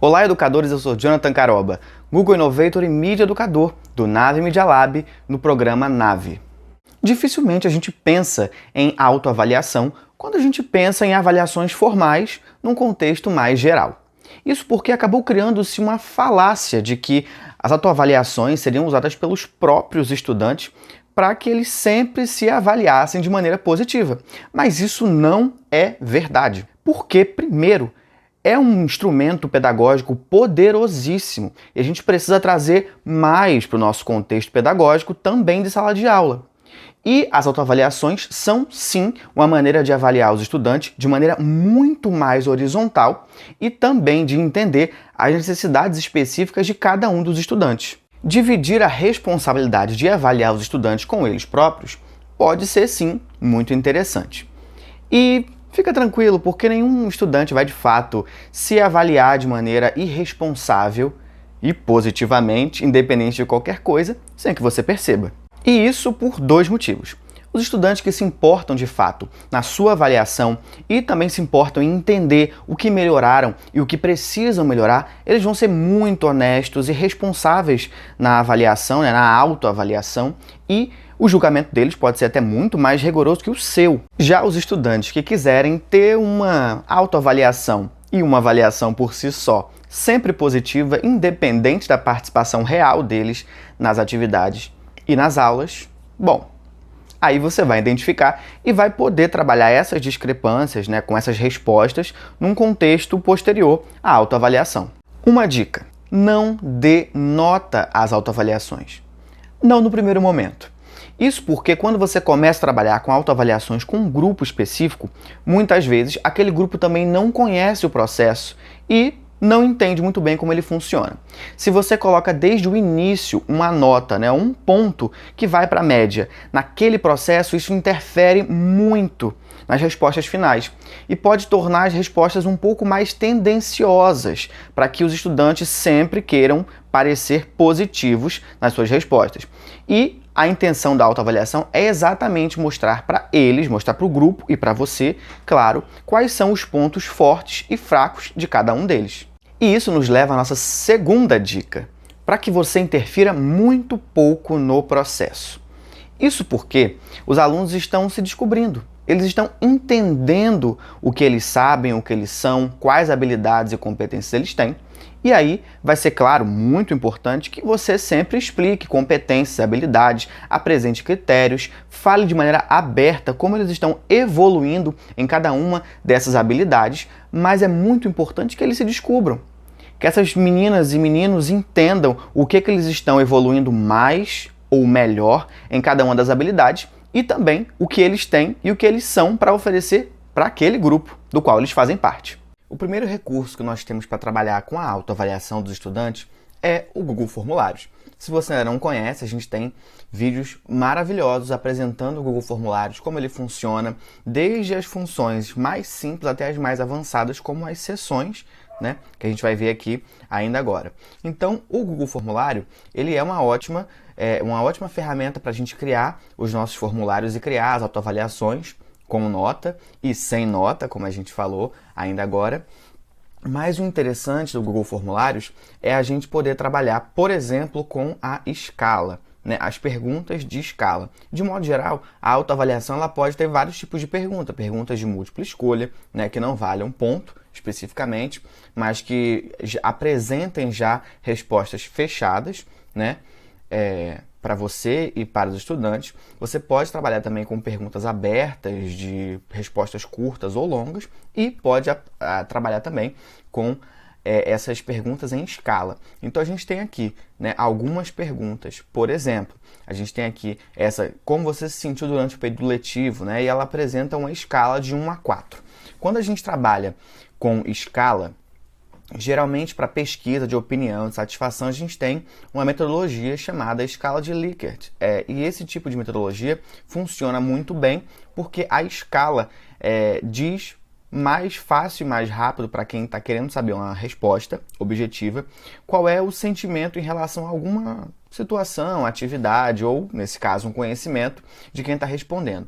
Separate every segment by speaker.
Speaker 1: Olá, educadores, eu sou Jonathan Caroba, Google Innovator e Mídia Educador, do Nave Media Lab, no programa Nave. Dificilmente a gente pensa em autoavaliação quando a gente pensa em avaliações formais num contexto mais geral. Isso porque acabou criando-se uma falácia de que as autoavaliações seriam usadas pelos próprios estudantes para que eles sempre se avaliassem de maneira positiva. Mas isso não é verdade. Porque, primeiro, é um instrumento pedagógico poderosíssimo e a gente precisa trazer mais para o nosso contexto pedagógico também de sala de aula. E as autoavaliações são, sim, uma maneira de avaliar os estudantes de maneira muito mais horizontal e também de entender as necessidades específicas de cada um dos estudantes. Dividir a responsabilidade de avaliar os estudantes com eles próprios pode ser, sim, muito interessante. E fica tranquilo, porque nenhum estudante vai, de fato, se avaliar de maneira irresponsável e positivamente, independente de qualquer coisa, sem que você perceba. E isso por dois motivos. Os estudantes que se importam, de fato, na sua avaliação e também se importam em entender o que melhoraram e o que precisam melhorar, eles vão ser muito honestos e responsáveis na avaliação, na autoavaliação, e o julgamento deles pode ser até muito mais rigoroso que o seu. Já os estudantes que quiserem ter uma autoavaliação e uma avaliação por si só, sempre positiva, independente da participação real deles nas atividades e nas aulas, bom, aí você vai identificar e vai poder trabalhar essas discrepâncias, com essas respostas, num contexto posterior à autoavaliação. Uma dica: não dê nota às autoavaliações. Não no primeiro momento. Isso porque quando você começa a trabalhar com autoavaliações com um grupo específico, muitas vezes aquele grupo também não conhece o processo e não entende muito bem como ele funciona. Se você coloca desde o início uma nota, um ponto que vai para a média naquele processo, isso interfere muito nas respostas finais e pode tornar as respostas um pouco mais tendenciosas para que os estudantes sempre queiram parecer positivos nas suas respostas. E a intenção da autoavaliação é exatamente mostrar para eles, mostrar para o grupo e para você, claro, quais são os pontos fortes e fracos de cada um deles. E isso nos leva à nossa segunda dica, para que você interfira muito pouco no processo. Isso porque os alunos estão se descobrindo. Eles estão entendendo o que eles sabem, o que eles são, quais habilidades e competências eles têm. E aí vai ser, claro, muito importante que você sempre explique competências, habilidades, apresente critérios, fale de maneira aberta como eles estão evoluindo em cada uma dessas habilidades, mas é muito importante que eles se descubram. Que essas meninas e meninos entendam o que eles estão evoluindo mais ou melhor em cada uma das habilidades e também o que eles têm e o que eles são para oferecer para aquele grupo do qual eles fazem parte. O primeiro recurso que nós temos para trabalhar com a autoavaliação dos estudantes é o Google Formulários. Se você ainda não conhece, a gente tem vídeos maravilhosos apresentando o Google Formulários, como ele funciona, desde as funções mais simples até as mais avançadas, como as sessões, que a gente vai ver aqui ainda agora. Então, o Google Formulário, ele é uma ótima ferramenta para a gente criar os nossos formulários e criar as autoavaliações com nota e sem nota, como a gente falou ainda agora. Mas o interessante do Google Formulários é a gente poder trabalhar, por exemplo, com a escala, as perguntas de escala. De modo geral, a autoavaliação ela pode ter vários tipos de perguntas de múltipla escolha, que não valham ponto especificamente, mas que apresentem já respostas fechadas, para você e para os estudantes. Você pode trabalhar também com perguntas abertas de respostas curtas ou longas e pode trabalhar também com essas perguntas em escala. Então a gente tem aqui algumas perguntas. Por exemplo, a gente tem aqui essa: como você se sentiu durante o período letivo, e ela apresenta uma escala de 1 a 4. Quando a gente trabalha com escala, geralmente, para pesquisa de opinião, de satisfação, a gente tem uma metodologia chamada escala de Likert. E esse tipo de metodologia funciona muito bem porque a escala diz mais fácil e mais rápido para quem está querendo saber uma resposta objetiva, qual é o sentimento em relação a alguma situação, atividade ou, nesse caso, um conhecimento de quem está respondendo.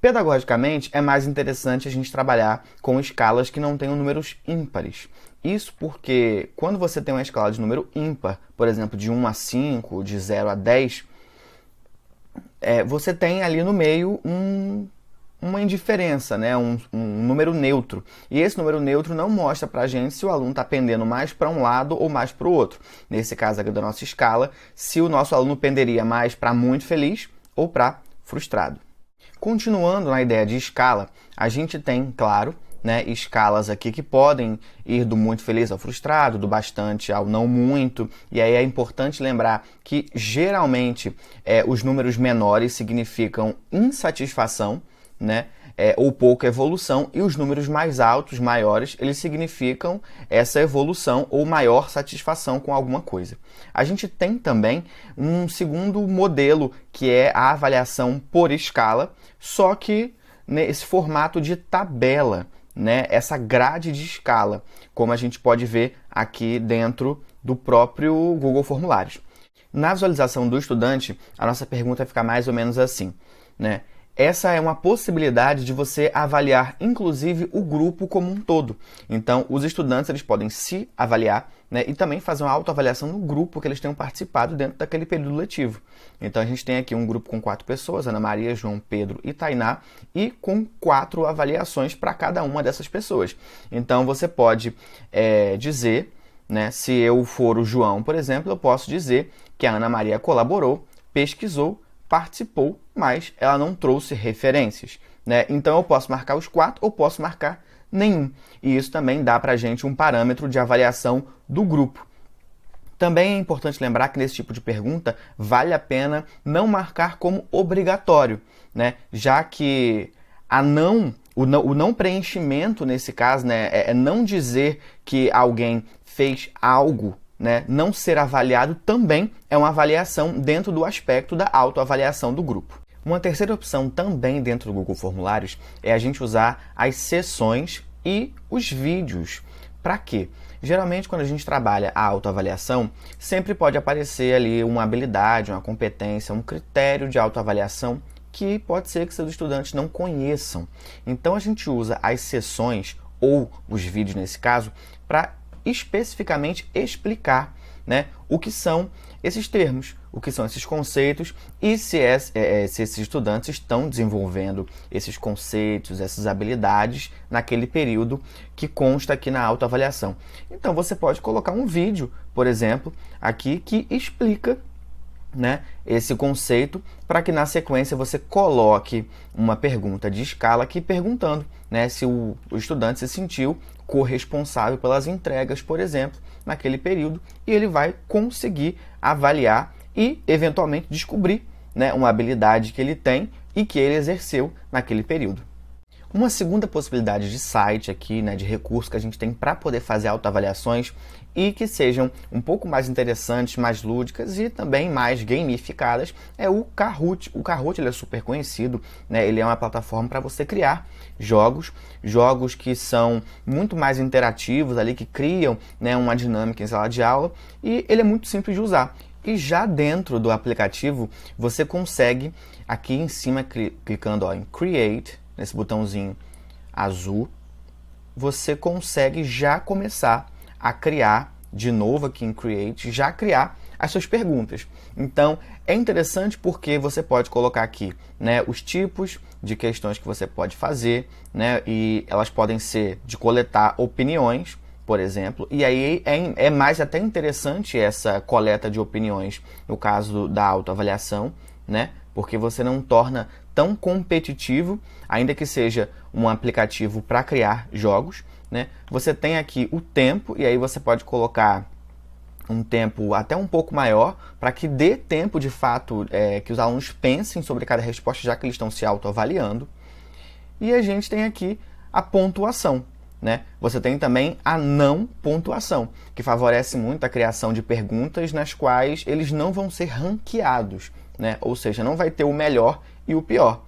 Speaker 1: Pedagogicamente, é mais interessante a gente trabalhar com escalas que não tenham números ímpares, Isso porque quando você tem uma escala de número ímpar, por exemplo, de 1 a 5, de 0 a 10, você tem ali no meio uma indiferença, né? um número neutro. E esse número neutro não mostra para a gente se o aluno está pendendo mais para um lado ou mais para o outro. Nesse caso aqui da nossa escala, se o nosso aluno penderia mais para muito feliz ou para frustrado. Continuando na ideia de escala, a gente tem, claro, né, escalas aqui que podem ir do muito feliz ao frustrado, do bastante ao não muito, e aí é importante lembrar que geralmente os números menores significam insatisfação, né, ou pouca evolução, e os números mais altos, maiores, eles significam essa evolução ou maior satisfação com alguma coisa. A gente tem também um segundo modelo, que é a avaliação por escala, só que nesse formato de tabela, né, essa grade de escala, como a gente pode ver aqui dentro do próprio Google Formulários. Na visualização do estudante, a nossa pergunta fica mais ou menos assim, né? Essa é uma possibilidade de você avaliar, inclusive, o grupo como um todo. Então, os estudantes eles podem se avaliar, né, e também fazer uma autoavaliação no grupo que eles tenham participado dentro daquele período letivo. Então, a gente tem aqui um grupo com 4 pessoas, Ana Maria, João, Pedro e Tainá, e com 4 avaliações para cada uma dessas pessoas. Então, você pode dizer, né, se eu for o João, por exemplo, eu posso dizer que a Ana Maria colaborou, pesquisou, participou, mas ela não trouxe referências, né? Então eu posso marcar os 4 ou posso marcar nenhum. E isso também dá para a gente um parâmetro de avaliação do grupo. Também é importante lembrar que nesse tipo de pergunta vale a pena não marcar como obrigatório, né? Já que o não preenchimento nesse caso, né, é não dizer que alguém fez algo, né, não ser avaliado também é uma avaliação dentro do aspecto da autoavaliação do grupo. Uma terceira opção também dentro do Google Formulários é a gente usar as sessões e os vídeos. Para quê? Geralmente, quando a gente trabalha a autoavaliação, sempre pode aparecer ali uma habilidade, uma competência, um critério de autoavaliação que pode ser que seus estudantes não conheçam. Então, a gente usa as sessões ou os vídeos, nesse caso, para especificamente explicar, né, o que são esses termos, o que são esses conceitos e se esses estudantes estão desenvolvendo esses conceitos, essas habilidades naquele período que consta aqui na autoavaliação. Então você pode colocar um vídeo, por exemplo, aqui que explica, né, esse conceito, para que na sequência você coloque uma pergunta de escala aqui perguntando, né, se o estudante se sentiu corresponsável pelas entregas, por exemplo, naquele período, e ele vai conseguir avaliar e eventualmente descobrir, né, uma habilidade que ele tem e que ele exerceu naquele período. Uma segunda possibilidade de site aqui, né, de recurso que a gente tem para poder fazer autoavaliações e que sejam um pouco mais interessantes, mais lúdicas e também mais gamificadas é o Kahoot. O Kahoot ele é super conhecido, né, ele é uma plataforma para você criar jogos que são muito mais interativos ali, que criam, né, uma dinâmica em sala de aula, e ele é muito simples de usar. E já dentro do aplicativo você consegue aqui em cima, clicando em Create, nesse botãozinho azul, você consegue já começar a criar, de novo aqui em Create, já criar as suas perguntas. Então, é interessante porque você pode colocar aqui, né, os tipos de questões que você pode fazer, né, e elas podem ser de coletar opiniões, por exemplo, e aí é mais até interessante essa coleta de opiniões no caso da autoavaliação, né, porque você não torna tão competitivo, ainda que seja um aplicativo para criar jogos, né? Você tem aqui o tempo, e aí você pode colocar um tempo até um pouco maior, para que dê tempo de fato que os alunos pensem sobre cada resposta, já que eles estão se autoavaliando. E a gente tem aqui a pontuação, né? Você tem também a não pontuação, que favorece muito a criação de perguntas nas quais eles não vão ser ranqueados, né? Ou seja, não vai ter o melhor e o pior.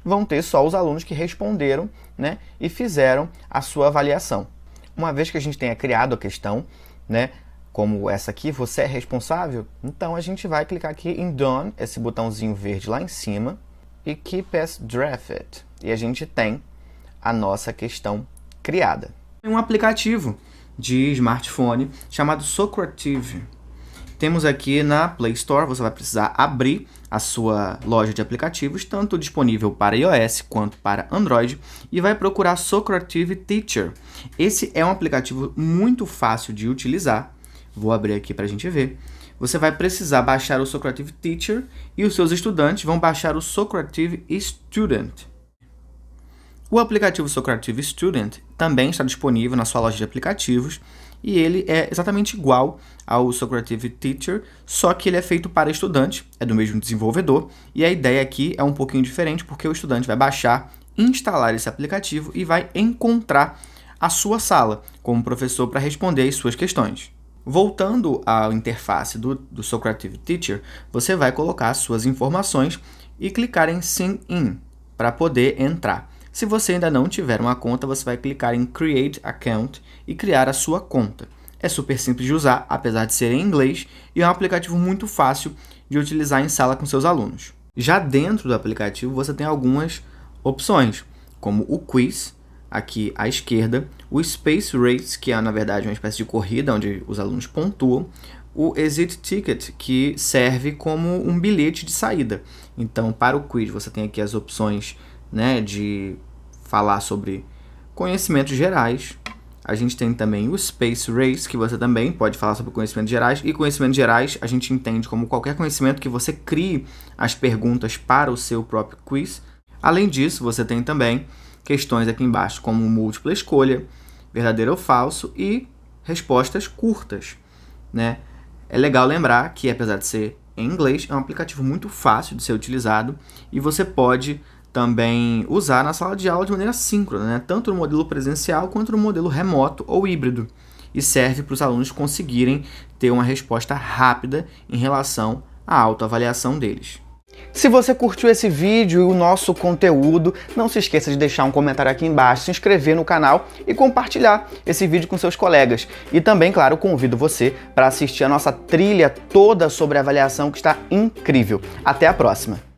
Speaker 1: Vão ter só os alunos que responderam, né, e fizeram a sua avaliação. Uma vez que a gente tenha criado a questão, né, como essa aqui, você é responsável, então a gente vai clicar aqui em Done, esse botãozinho verde lá em cima, e Keep as Drafted. E a gente tem a nossa questão criada. Um aplicativo de smartphone chamado Socrative. Temos aqui na Play Store, você vai precisar abrir a sua loja de aplicativos, tanto disponível para iOS quanto para Android, e vai procurar Socrative Teacher. Esse é um aplicativo muito fácil de utilizar. Vou abrir aqui para a gente ver. Você vai precisar baixar o Socrative Teacher e os seus estudantes vão baixar o Socrative Student. O aplicativo Socrative Student também está disponível na sua loja de aplicativos e ele é exatamente igual ao Socrative Teacher, só que ele é feito para estudante, é do mesmo desenvolvedor, e a ideia aqui é um pouquinho diferente porque o estudante vai baixar, instalar esse aplicativo e vai encontrar a sua sala como professor para responder às suas questões. Voltando à interface do Socrative Teacher, você vai colocar as suas informações e clicar em Sign In para poder entrar. Se você ainda não tiver uma conta, você vai clicar em Create Account e criar a sua conta. É super simples de usar, apesar de ser em inglês, e é um aplicativo muito fácil de utilizar em sala com seus alunos. Já dentro do aplicativo, você tem algumas opções, como o Quiz, aqui à esquerda, o Space Race, que é na verdade uma espécie de corrida onde os alunos pontuam, o Exit Ticket, que serve como um bilhete de saída. Então, para o Quiz, você tem aqui as opções, né, de falar sobre conhecimentos gerais. A gente tem também o Space Race, que você também pode falar sobre conhecimentos gerais. E conhecimentos gerais a gente entende como qualquer conhecimento que você crie as perguntas para o seu próprio quiz. Além disso, você tem também questões aqui embaixo, como múltipla escolha, verdadeiro ou falso e respostas curtas, né? É legal lembrar que, apesar de ser em inglês, é um aplicativo muito fácil de ser utilizado e você pode também usar na sala de aula de maneira síncrona, né? Tanto no modelo presencial quanto no modelo remoto ou híbrido. E serve para os alunos conseguirem ter uma resposta rápida em relação à autoavaliação deles. Se você curtiu esse vídeo e o nosso conteúdo, não se esqueça de deixar um comentário aqui embaixo, se inscrever no canal e compartilhar esse vídeo com seus colegas. E também, claro, convido você para assistir a nossa trilha toda sobre avaliação, que está incrível. Até a próxima!